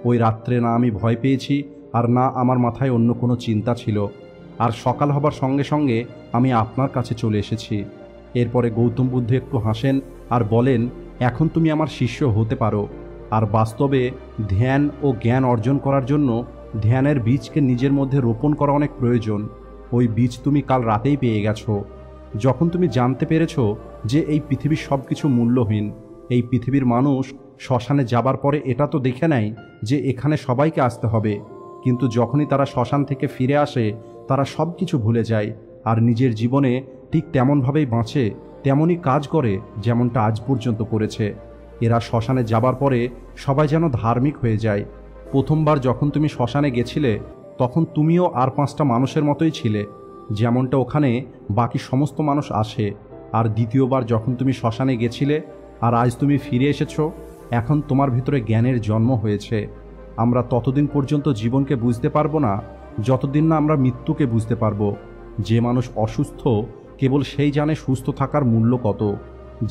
ওই রাত্রে না আমি ভয় পেয়েছি, আর না আমার মাথায় অন্য কোনো চিন্তা ছিল। আর সকাল হবার সঙ্গে সঙ্গে আমি আপনার কাছে চলে এসেছি। এরপরে গৌতম বুদ্ধ একটু হাসেন আর বলেন, এখন তুমি আমার শিষ্য হতে পারো। আর বাস্তবে ধ্যান ও জ্ঞান অর্জন করার জন্য ধ্যানের বীজকে নিজের মধ্যে রোপণ করা অনেক প্রয়োজন। ওই বীজ তুমি কাল রাতেই পেয়ে গেছো, যখন তুমি জানতে পেরেছো যে এই পৃথিবীর সব কিছু মূল্যহীন। এই পৃথিবীর মানুষ শ্মশানে যাবার পরে এটা তো দেখে নেয় যে এখানে সবাইকে আসতে হবে, কিন্তু যখনই তারা শ্মশান থেকে ফিরে আসে তারা সব কিছু ভুলে যায়, আর নিজের জীবনে ঠিক তেমনভাবেই বাঁচে, তেমনই কাজ করে যেমনটা আজ পর্যন্ত করেছে। এরা শ্মশানে যাবার পরে সবাই যেন ধার্মিক হয়ে যায়। প্রথমবার যখন তুমি শ্মশানে গেছিলে তখন তুমিও আর 5টা মানুষের মতোই ছিলে, যেমনটা ওখানে বাকি সমস্ত মানুষ আসে। আর দ্বিতীয়বার যখন তুমি শ্মশানে গেছিলে আর আজ তুমি ফিরে এসেছো, এখন তোমার ভিতরে জ্ঞানের জন্ম হয়েছে। আমরা ততদিন পর্যন্ত জীবনকে বুঝতে পারবো না যতদিন না আমরা মৃত্যুকে বুঝতে পারবো। যে মানুষ অসুস্থ কেবল সেই জানে সুস্থ থাকার মূল্য কত।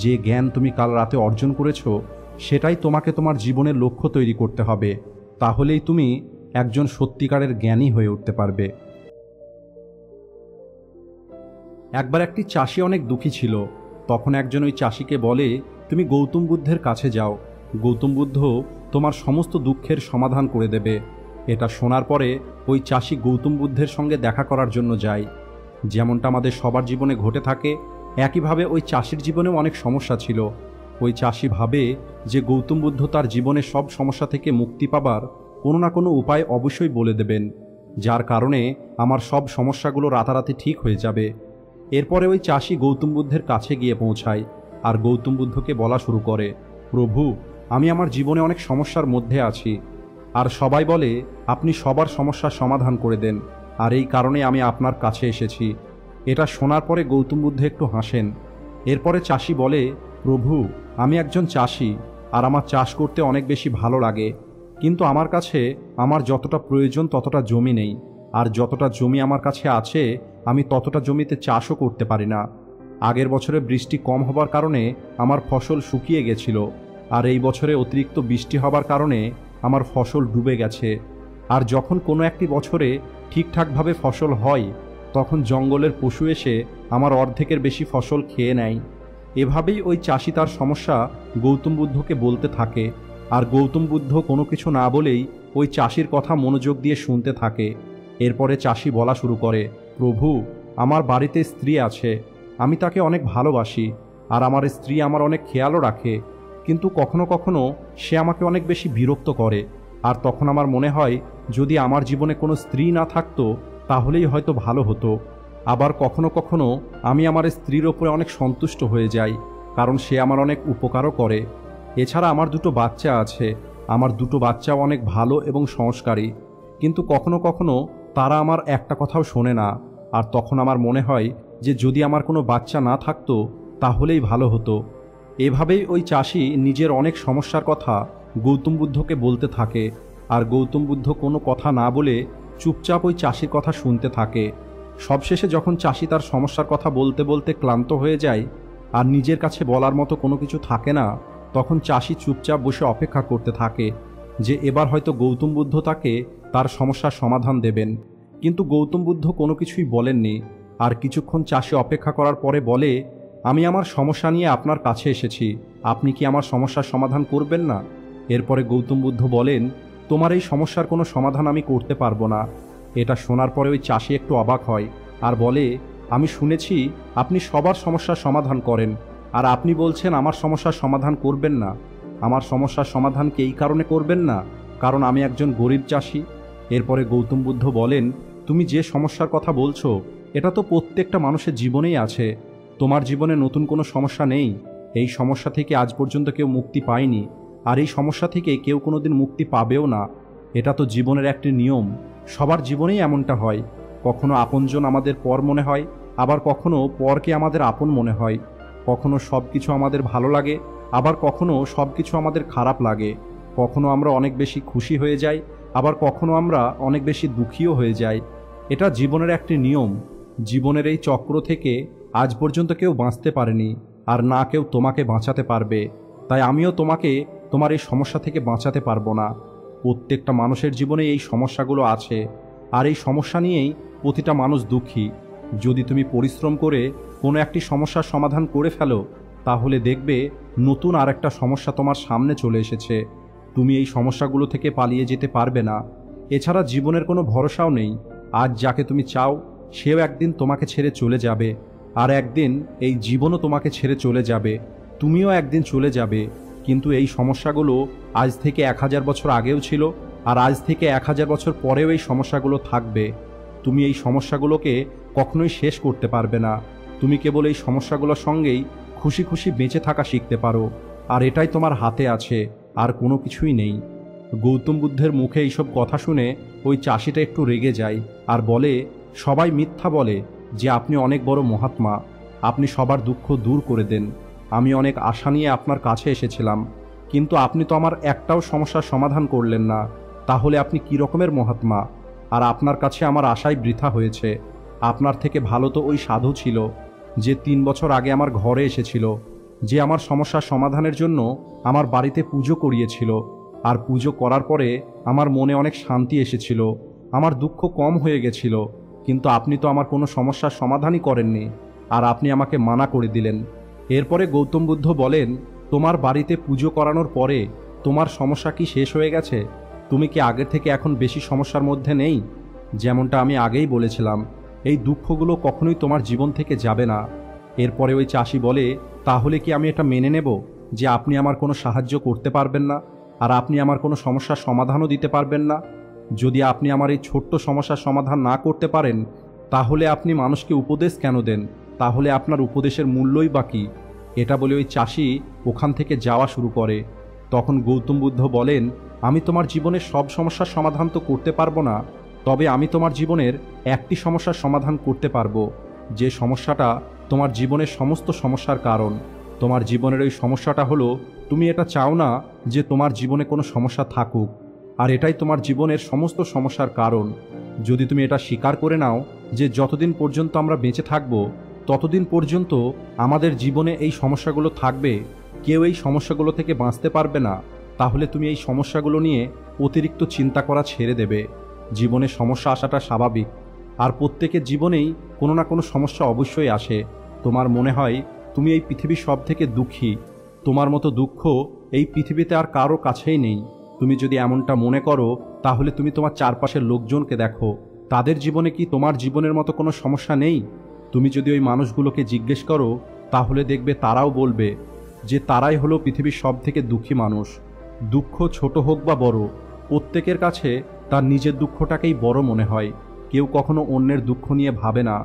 যে জ্ঞান তুমি কাল রাতে অর্জন করেছো সেটাই তোমাকে তোমার জীবনের লক্ষ্য তৈরি করতে হবে, তাহলেই তুমি একজন সত্যিকারের জ্ঞানী হয়ে উঠতে পারবে। একবার একটি চাষি অনেক দুঃখী ছিল। তখন একজন ওই চাষিকে বলে, তুমি গৌতম বুদ্ধের কাছে যাও, গৌতম বুদ্ধ তোমার সমস্ত দুঃখের সমাধান করে দেবে। এটা শোনার পরে ওই চাষি গৌতম বুদ্ধের সঙ্গে দেখা করার জন্য যায়। যেমনটা আমাদের সবার জীবনে ঘটে থাকে, একইভাবে ওই চাষির জীবনেও অনেক সমস্যা ছিল। ওই চাষি ভাবে যে গৌতম বুদ্ধ তার জীবনে সব সমস্যা থেকে মুক্তি পাবার কোনো না কোনো উপায় অবশ্যই বলে দেবেন, যার কারণে আমার সব সমস্যাগুলো রাতারাতি ঠিক হয়ে যাবে। এরপরে ওই চাষি গৌতম বুদ্ধের কাছে গিয়ে পৌঁছায় আর গৌতম বুদ্ধকে বলা শুরু করে, প্রভু, আমি আমার জীবনে অনেক সমস্যার মধ্যে আছি, আর সবাই বলে আপনি সবার সমস্যার সমাধান করে দেন, আর এই কারণে আমি আপনার কাছে এসেছি। এটা শোনার পরে গৌতম বুদ্ধ একটু হাসেন। এরপরে চাষি বলে, প্রভু, আমি একজন চাষি, আর আমার চাষ করতে অনেক বেশি ভালো লাগে, কিন্তু আমার কাছে আমার যতটা প্রয়োজন ততটা জমি নেই, আর যতটা জমি আমার কাছে আছে আমি ততটা জমিতে চাষও করতে পারি না। আগের বছরে বৃষ্টি কম হবার কারণে আমার ফসল শুকিয়ে গেছিল, আর এই বছরে অতিরিক্ত বৃষ্টি হবার কারণে আমার ফসল ডুবে গেছে। আর যখন কোনো একটি বছরে ঠিকঠাকভাবে ফসল হয় তখন জঙ্গলের পশু এসে আমার অর্ধেকের বেশি ফসল খেয়ে নেয়। এভাবেই ওই চাষি তার সমস্যা গৌতম বুদ্ধকে বলতে থাকে, আর গৌতম বুদ্ধ কোনো কিছু না বলেই ওই চাষির কথা মনোযোগ দিয়ে শুনতে থাকে। এরপরে চাষি বলা শুরু করে, প্রভু, আমার বাড়িতে স্ত্রী আছে, আমি তাকে অনেক ভালোবাসি, আর আমার স্ত্রী আমার অনেক খেয়ালও রাখে, কিন্তু কখনো কখনো সে আমাকে অনেক বেশি বিরক্ত করে, আর তখন আমার মনে হয় যদি আমার জীবনে কোনো স্ত্রী না থাকতো তাহলেই হয়তো ভালো হতো। আবার কখনো কখনো আমি আমার স্ত্রীর ওপরে অনেক সন্তুষ্ট হয়ে যাই, কারণ সে আমার অনেক উপকারও করে। এছাড়া আমার দুটো বাচ্চা আছে, আমার দুটো বাচ্চাও অনেক ভালো এবং সংস্কারী, কিন্তু কখনো কখনো তারা আমার একটা কথাও শোনে না, আর তখন আমার মনে হয় যে যদি আমার কোনো বাচ্চা না থাকতো তাহলেই ভালো হতো। এভাবেই ওই চাষি নিজের অনেক সমস্যার কথা গৌতম বুদ্ধকে বলতে থাকে, আর গৌতম বুদ্ধ কোনো কথা না বলে চুপচাপ ওই চাষির কথা শুনতে থাকে। সবশেষে যখন চাষি তার সমস্যার কথা বলতে বলতে ক্লান্ত হয়ে যায় আর নিজের কাছে বলার মতো কোনো কিছু থাকে না, তখন চাষি চুপচাপ বসে অপেক্ষা করতে থাকে যে এবার হয়তো গৌতম বুদ্ধ তাকে তার সমস্যার সমাধান দেবেন। কিন্তু গৌতম বুদ্ধ কোনো কিছুই বলেননি। আর কিছুক্ষণ চাষি অপেক্ষা করার পরে বলে, আমি আমার সমস্যা নিয়ে আপনার কাছে এসেছি, আপনি কি আমার সমস্যার সমাধান করবেন না? এরপরে গৌতম বুদ্ধ বলেন, তোমার এই সমস্যার কোনো সমাধান আমি করতে পারবো না। এটা শোনার পরে ওই চাষি একটু অবাক হয় আর বলে, আমি শুনেছি আপনি সবার সমস্যার সমাধান করেন, আর আপনি বলছেন আমার সমস্যার সমাধান করবেন না। আমার সমস্যার সমাধান কি এই কারণে করবেন না কারণ আমি একজন গরিব চাষি? এরপরে গৌতম বুদ্ধ বলেন, তুমি যে সমস্যার কথা বলছো এটা তো প্রত্যেকটা মানুষের জীবনেই আছে। তোমার জীবনে নতুন কোনো সমস্যা নেই। এই সমস্যা থেকে আজ পর্যন্ত কেউ মুক্তি পায়নি, আর এই সমস্যা থেকে কেউ কোনোদিন মুক্তি পাবেও না। এটা তো জীবনের একটি নিয়ম, সবার জীবনেই এমনটা হয়। কখনো আপনজন আমাদের পর মনে হয়, আবার কখনো পরকে আমাদের আপন মনে হয়। কখনো সব কিছু আমাদের ভালো লাগে, আবার কখনো সব কিছু আমাদের খারাপ লাগে। কখনো আমরা অনেক বেশি খুশি হয়ে যাই, আবার কখনো আমরা অনেক বেশি দুঃখীও হয়ে যাই। এটা জীবনের একটি নিয়ম। জীবনের এই চক্র থেকে আজ পর্যন্ত কেউ বাঁচতে পারেনি, আর না কেউ তোমাকে বাঁচাতে পারবে। তাই আমিও তোমাকে তোমার এই সমস্যা থেকে বাঁচাতে পারবো না। প্রত্যেকটা মানুষের জীবনে এই সমস্যাগুলো আছে, আর এই সমস্যা নিয়েই প্রতিটা মানুষ দুঃখী। যদি তুমি পরিশ্রম করে কোনো একটি সমস্যার সমাধান করে ফেলো তাহলে দেখবে নতুন আর একটা সমস্যা তোমার সামনে চলে এসেছে। তুমি এই সমস্যাগুলো থেকে পালিয়ে যেতে পারবে না। এছাড়া জীবনের কোনো ভরসাও নেই। আজ যাকে তুমি চাও সেও একদিন তোমাকে ছেড়ে চলে যাবে, আর একদিন এই জীবনও তোমাকে ছেড়ে চলে যাবে, তুমিও একদিন চলে যাবে। কিন্তু এই সমস্যাগুলো আজ থেকে 1000 বছর আগেও ছিল, আর আজ থেকে 1000 বছর পরেও এই সমস্যাগুলো থাকবে। তুমি এই সমস্যাগুলোকে কখনোই শেষ করতে পারবে না। তুমি কেবল এই সমস্যাগুলোর সঙ্গেই খুশি খুশি বেঁচে থাকা শিখতে পারো, আর এটাই তোমার হাতে আছে, আর কোনো কিছুই নেই। গৌতম বুদ্ধের মুখে এইসব কথা শুনে ওই চাষিটা একটু রেগে যায় আর বলে, সবাই মিথ্যা বলে যে আপনি অনেক বড় মহাত্মা, আপনি সবার দুঃখ দূর করে দেন। আমি অনেক আশা নিয়ে আপনার কাছে এসেছিলাম, কিন্তু আপনি তো আমার একটাও সমস্যার সমাধান করলেন না। তাহলে আপনি কী রকমের মহাত্মা? আর আপনার কাছে আমার আশাই বৃথা হয়েছে। আপনার থেকে ভালো তো ওই সাধু ছিল যে 3 বছর আগে আমার ঘরে এসেছিল, যে আমার সমস্যার সমাধানের জন্য আমার বাড়িতে পুজো করিয়েছিল, আর পুজো করার পরে আমার মনে অনেক শান্তি এসেছিল, আমার দুঃখ কম হয়ে গেছিল। কিন্তু আপনি তো আমার কোনো সমস্যার সমাধানই করেননি, আর আপনি আমাকে মানা করে দিলেন। এরপরে গৌতম বুদ্ধ বলেন, তোমার বাড়িতে পুজো করানোর পরে তোমার সমস্যা কি শেষ হয়ে গেছে? তুমি কি আগের থেকে এখন বেশি সমস্যার মধ্যে নেই? যেমনটা আমি আগেই বলেছিলাম, এই দুঃখগুলো কখনোই তোমার জীবন থেকে যাবে না। এরপরে ওই চাষি বলে, তাহলে কি আমি এটা মেনে নেব? যে আপনি আমার কোনো সাহায্য করতে পারবেন না, আর আপনি আমার কোনো সমস্যার সমাধানও দিতে পারবেন না? যদি আপনি আমার এই ছোট্ট সমস্যার সমাধান না করতে পারেন, তাহলে আপনি মানুষকে উপদেশ কেন দেন? তাহলে আপনার উপদেশের মূল্যই বা কী? এটা বলে ওই চাষি ওখান থেকে যাওয়া শুরু করে। তখন গৌতম বুদ্ধ বলেন, আমি তোমার জীবনের সব সমস্যার সমাধান তো করতে পারবো না, তবে আমি তোমার জীবনের একটি সমস্যার সমাধান করতে পারবো, যে সমস্যাটা তোমার জীবনের সমস্ত সমস্যার কারণ। তোমার জীবনের ওই সমস্যাটা হলো, তুমি এটা চাও না যে তোমার জীবনে কোনো সমস্যা থাকুক, আর এটাই তোমার জীবনের সমস্ত সমস্যার কারণ। যদি তুমি এটা স্বীকার করে নাও যে যতদিন পর্যন্ত আমরা বেঁচে থাকব ততদিন পর্যন্ত আমাদের জীবনে এই সমস্যাগুলো থাকবে, কেউ এই সমস্যাগুলো থেকে বাঁচতে পারবে না, তাহলে তুমি এই সমস্যাগুলো নিয়ে অতিরিক্ত চিন্তা করা ছেড়ে দেবে। জীবনে সমস্যা আসাটা স্বাভাবিক, আর প্রত্যেকের জীবনেই কোনো না কোনো সমস্যা অবশ্যই আসে। তোমার মনে হয় তুমি এই পৃথিবীর সব থেকে দুঃখী, তোমার মতো দুঃখ এই পৃথিবীতে আর কারো কাছেই নেই। তুমি যদি এমনটা মনে করো, তাহলে তুমি তোমার চারপাশের লোকজনকে দেখো, তাদের জীবনে কি তোমার জীবনের মতো কোনো সমস্যা নেই? তুমি যদি ওই মানুষগুলোকে জিজ্ঞেস করো, তাহলে দেখবে তারাও বলবে যে তারাই হলো পৃথিবীর সব থেকে দুঃখী মানুষ। দুঃখ ছোট হোক বা বড়, প্রত্যেকের কাছে তার নিজের দুঃখটাকেই বড় মনে হয়। কেউ কখনো অন্যের দুঃখ নিয়ে ভাবে না।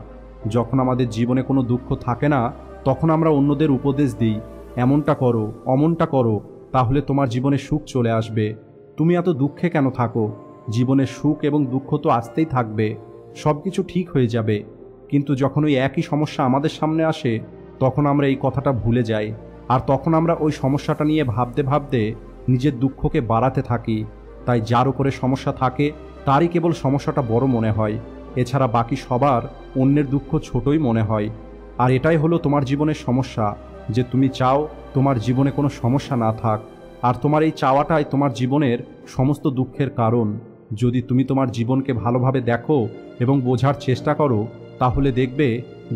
যখন আমাদের জীবনে কোনো দুঃখ থাকে না, তখন আমরা অন্যদের উপদেশ দিই, এমনটা করো, অমনটা করো, তাহলে তোমার জীবনে সুখ চলে আসবে। তুমি এত দুঃখে কেন থাকো? জীবনে সুখ এবং দুঃখ তো আসতেই থাকবে, সব কিছু ঠিক হয়ে যাবে। কিন্তু যখন ওই একই সমস্যা আমাদের সামনে আসে, তখন আমরা এই কথাটা ভুলে যাই, আর তখন আমরা ওই সমস্যাটা নিয়ে ভাবতে ভাবতে নিজের দুঃখকে বাড়াতে থাকি। তাই যার উপরে সমস্যা থাকে তারই কেবল সমস্যাটা বড় মনে হয়, এছাড়া বাকি সবার অন্যের দুঃখ ছোটই মনে হয়। আর এটাই হলো তোমার জীবনের সমস্যা, যে তুমি চাও তোমার জীবনে কোনো সমস্যা না থাক, আর তোমার এই চাওয়াটাই তোমার জীবনের সমস্ত দুঃখের কারণ। যদি তুমি তোমার জীবনকে ভালোভাবে দেখো এবং বোঝার চেষ্টা করো, তাহলে দেখবে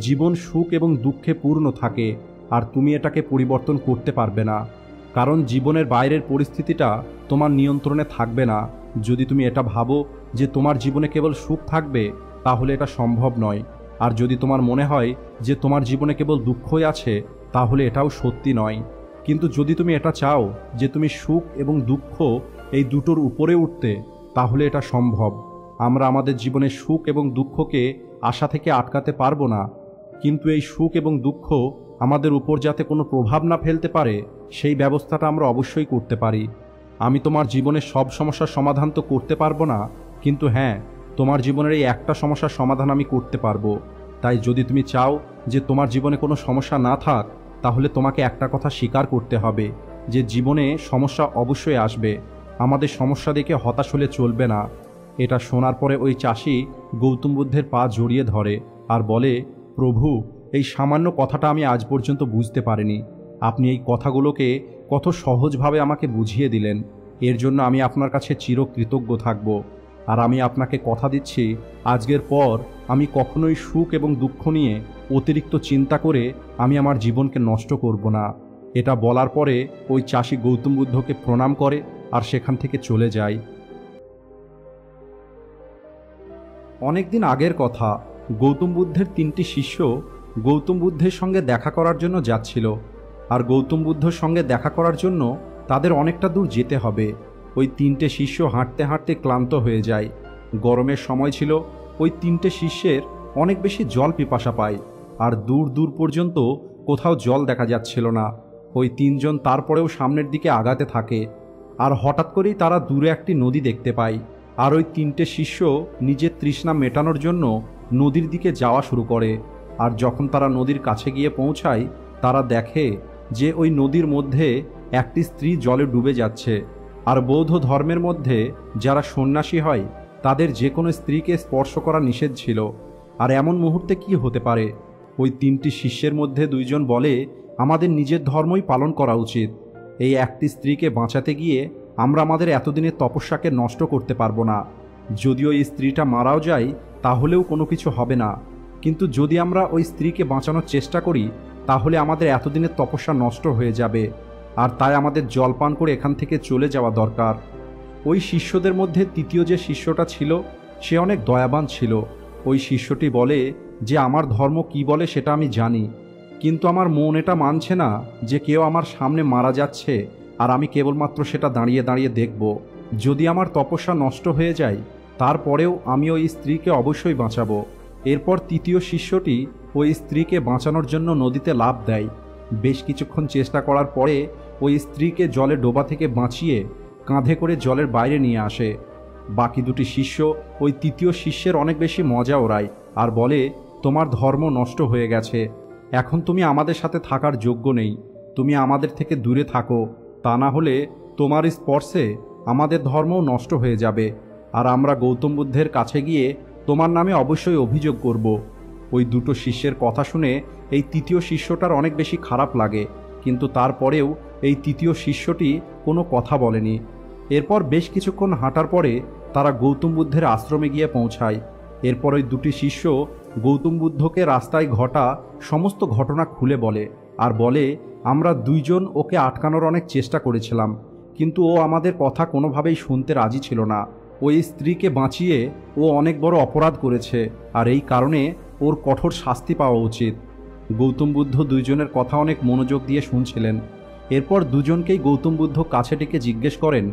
জীবন সুখ এবং দুঃখে পূর্ণ থাকে, আর তুমি এটাকে পরিবর্তন করতে পারবে না, কারণ জীবনের বাইরের পরিস্থিতিটা তোমার নিয়ন্ত্রণে থাকবে না। যদি তুমি এটা ভাবো যে তোমার জীবনে কেবল সুখ থাকবে, তাহলে এটা সম্ভব নয়। আর যদি তোমার মনে হয় যে তোমার জীবনে কেবল দুঃখই আছে, তাহলে এটাও সত্যি নয়। কিন্তু যদি তুমি এটা চাও যে তুমি সুখ এবং দুঃখ এই দুটোর উপরে উঠতে, তাহলে এটা সম্ভব। আমরা আমাদের জীবনে সুখ এবং দুঃখকে আশা থেকে আটকাতে পারবো না, কিন্তু এই সুখ এবং দুঃখ আমাদের উপর যাতে কোনো প্রভাব না ফেলতে পারে, সেই ব্যবস্থাটা আমরা অবশ্যই করতে পারি। আমি তোমার জীবনের সব সমস্যার সমাধান তো করতে পারবো না, কিন্তু হ্যাঁ, তোমার জীবনের এই একটা সমস্যার সমাধান আমি করতে পারবো। তাই যদি তুমি চাও যে তোমার জীবনে কোনো সমস্যা না থাক, তাহলে তোমাকে একটা কথা স্বীকার করতে হবে, যে জীবনে সমস্যা অবশ্যই আসবে। আমাদের সমস্যা দেখে হতাশ হলে চলবে না। এটা শোনার পরে ওই চাষি গৌতম বুদ্ধের পা জড়িয়ে ধরে আর বলে, প্রভু, এই সামান্য কথাটা আমি আজ পর্যন্ত বুঝতে পারিনি। আপনি এই কথাগুলোকে কত সহজভাবে আমাকে বুঝিয়ে দিলেন, এর জন্য আমি আপনার কাছে চিরকৃতজ্ঞ থাকব। আর আমি আপনাকে কথা দিচ্ছি, আজকের পর আমি কখনোই সুখ এবং দুঃখ নিয়ে অতিরিক্ত চিন্তা করে আমি আমার জীবনকে নষ্ট করব না। এটা বলার পরে ওই চাষি গৌতম বুদ্ধকে প্রণাম করে আর সেখান থেকে চলে যায়। অনেকদিন আগের কথা, গৌতম বুদ্ধের 3টি শিষ্য গৌতম বুদ্ধের সঙ্গে দেখা করার জন্য যাচ্ছিল। আর গৌতম বুদ্ধের সঙ্গে দেখা করার জন্য তাদের অনেকটা দূর যেতে হবে। ওই 3টে শিষ্য হাঁটতে হাঁটতে ক্লান্ত হয়ে যায়। গরমের সময় ছিল, ওই 3টে শিষ্যের অনেক বেশি জল পিপাসা পায়, আর দূর দূর পর্যন্ত কোথাও জল দেখা যাচ্ছিল না। ওই 3জন তারপরেও সামনের দিকে আগাতে থাকে, আর হঠাৎ করেই তারা দূরে একটি নদী দেখতে পায়। আর ওই 3টে শিষ্য নিজের তৃষ্ণা মেটানোর জন্য নদীর দিকে যাওয়া শুরু করে। আর যখন তারা নদীর কাছে গিয়ে পৌঁছায়, তারা দেখে যে ওই নদীর মধ্যে একটি স্ত্রী জলে ডুবে যাচ্ছে। আর বৌদ্ধ ধর্মের মধ্যে যারা সন্ন্যাসী হয়, তাদের যে কোনো স্ত্রীকে স্পর্শ করা নিষেধ ছিল। আর এমন মুহূর্তে কি হতে পারে? ওই 3টি শিষ্যের মধ্যে 2জন বলে, আমাদের নিজের ধর্মই পালন করা উচিত। এই একটি স্ত্রীকে বাঁচাতে গিয়ে আমরা আমাদের এতদিনের তপস্যাকে নষ্ট করতে পারবো না। যদিও এই স্ত্রীটা মারাও যায়, তাহলেও কোনো কিছু হবে না, কিন্তু যদি আমরা ওই স্ত্রীকে বাঁচানোর চেষ্টা করি, তাহলে আমাদের এতদিনের তপস্যা নষ্ট হয়ে যাবে। আর তাই আমাদের জলপান করে এখান থেকে চলে যাওয়া দরকার। ওই শিষ্যদের মধ্যে 3য় যে শিষ্যটা ছিল, সে অনেক দয়াবান ছিল। ওই শিষ্যটি বলে যে আমার ধর্ম কি বলে সেটা আমি জানি। কিন্তু আমার মন এটা মানছে না যে কেউ আমার সামনে মারা যাচ্ছে আর আমি কেবলমাত্র সেটা দাঁড়িয়ে দাঁড়িয়ে দেখব। যদি আমার তপস্যা নষ্ট হয়ে যায় তারপরেও আমি ওই স্ত্রীকে অবশ্যই বাঁচাবো। এরপর তৃতীয় শিষ্যটি ওই স্ত্রীকে বাঁচানোর জন্য নদীতে লাফ দেয়। বেশ কিছুক্ষণ চেষ্টা করার পরে ওই স্ত্রীকে জলে ডোবা থেকে বাঁচিয়ে কাঁধে করে জলের বাইরে নিয়ে আসে। বাকি দুটি শিষ্য ওই তৃতীয় শিষ্যের অনেক বেশি মজা ওড়ায় আর বলে, তোমার ধর্ম নষ্ট হয়ে গেছে, এখন তুমি আমাদের সাথে থাকার যোগ্য নেই, তুমি আমাদের থেকে দূরে থাকো, তা না হলে তোমার স্পর্শে আমাদের ধর্মও নষ্ট হয়ে যাবে আর আমরা গৌতম বুদ্ধের কাছে গিয়ে তোমার নামে অবশ্যই অভিযোগ করব। ওই দুটো শিষ্যের কথা শুনে এই তৃতীয় শিষ্যটার অনেক বেশি খারাপ লাগে, কিন্তু তারপরেও এই তৃতীয় শিষ্যটি কোনো কথা বলেনি। এরপর বেশ কিছুক্ষণ হাঁটার পরে তারা গৌতম বুদ্ধের আশ্রমে গিয়ে পৌঁছায়। এরপর ওই দুটি শিষ্য গৌতম বুদ্ধকে রাস্তায় ঘটা সমস্ত ঘটনা খুলে বলে আর বলে, আমরা দুইজন ওকে আটকানোর অনেক চেষ্টা করেছিলাম, কিন্তু ও আমাদের কথা কোনোভাবেই শুনতে রাজি ছিল না। ওই স্ত্রীকে বাঁচিয়ে ও অনেক বড় অপরাধ করেছে আর এই কারণে ওর কঠোর শাস্তি পাওয়া উচিত। গৌতম বুদ্ধ দুইজনের কথা অনেক মনোযোগ দিয়ে শুনছিলেন। এরপর দুজনকেই গৌতম বুদ্ধ কাছে ডেকে জিজ্ঞেস করেন,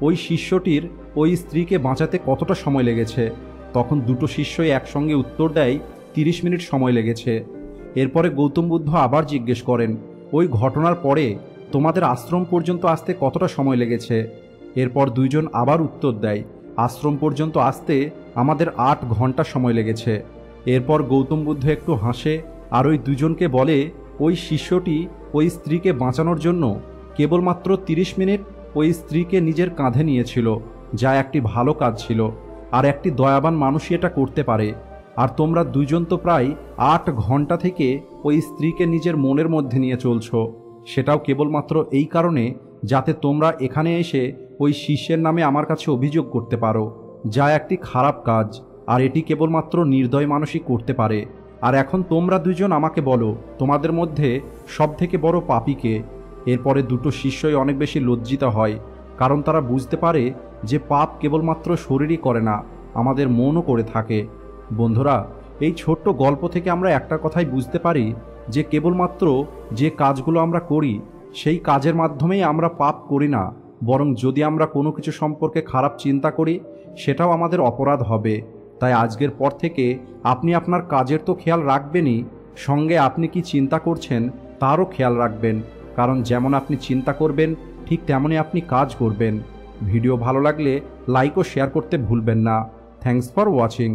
ওই শিষ্যটির ওই স্ত্রীকে বাঁচাতে কতটা সময় লেগেছে? তখন দুটো শিষ্যই একসঙ্গে উত্তর দেয়, 30 মিনিট সময় লেগেছে। এরপরে গৌতম বুদ্ধ আবার জিজ্ঞেস করেন, ওই ঘটনার পরে তোমাদের আশ্রম পর্যন্ত আসতে কতটা সময় লেগেছে? এরপর দুইজন আবার উত্তর দেয়, আশ্রম পর্যন্ত আসতে আমাদের 8 ঘন্টা সময় লেগেছে। এরপর গৌতম বুদ্ধ একটু হাসে আর ওই দুজনকে বলে, ওই শিষ্যটি ওই স্ত্রীকে বাঁচানোর জন্য কেবলমাত্র 30 মিনিট ওই স্ত্রীকে নিজের কাঁধে নিয়েছিল, যা একটি ভালো কাজ ছিল আর একটি দয়াবান মানুষই এটা করতে পারে। আর তোমরা দুইজন তো প্রায় 8 ঘন্টা থেকে ওই স্ত্রীকে নিজের মনের মধ্যে নিয়ে চলছো, সেটাও কেবলমাত্র এই কারণে যাতে তোমরা এখানে এসে ওই শিষ্যের নামে আমার কাছে অভিযোগ করতে পারো, যা একটি খারাপ কাজ আর এটি কেবলমাত্র নির্দয় মানুষই করতে পারে। আর এখন তোমরা দুইজন আমাকে বলো, তোমাদের মধ্যে সবথেকে বড় পাপী কে? এরপরে দুটো শিষ্যই অনেক বেশি লজ্জিত হয়, কারণ তারা বুঝতে পারে যে পাপ কেবলমাত্র শরীরই করে না, আমাদের মনও করে থাকে। বন্ধুরা, এই ছোট্ট গল্প থেকে আমরা একটা কথাই বুঝতে পারি যে কেবলমাত্র যে কাজগুলো আমরা করি সেই কাজের মাধ্যমেই আমরা পাপ করি না, বরং যদি আমরা কোনো কিছু সম্পর্কে খারাপ চিন্তা করি সেটাও আমাদের অপরাধ হবে। তাই আজকের পর থেকে আপনি আপনার কাজের তো খেয়াল রাখবেনই, সঙ্গে আপনি কি চিন্তা করছেন তারও খেয়াল রাখবেন, কারণ যেমন আপনি চিন্তা করবেন ঠিক তেমনই আপনি কাজ করবেন। ভিডিও ভালো লাগলে লাইক ও শেয়ার করতে ভুলবেন না। Thanks for watching.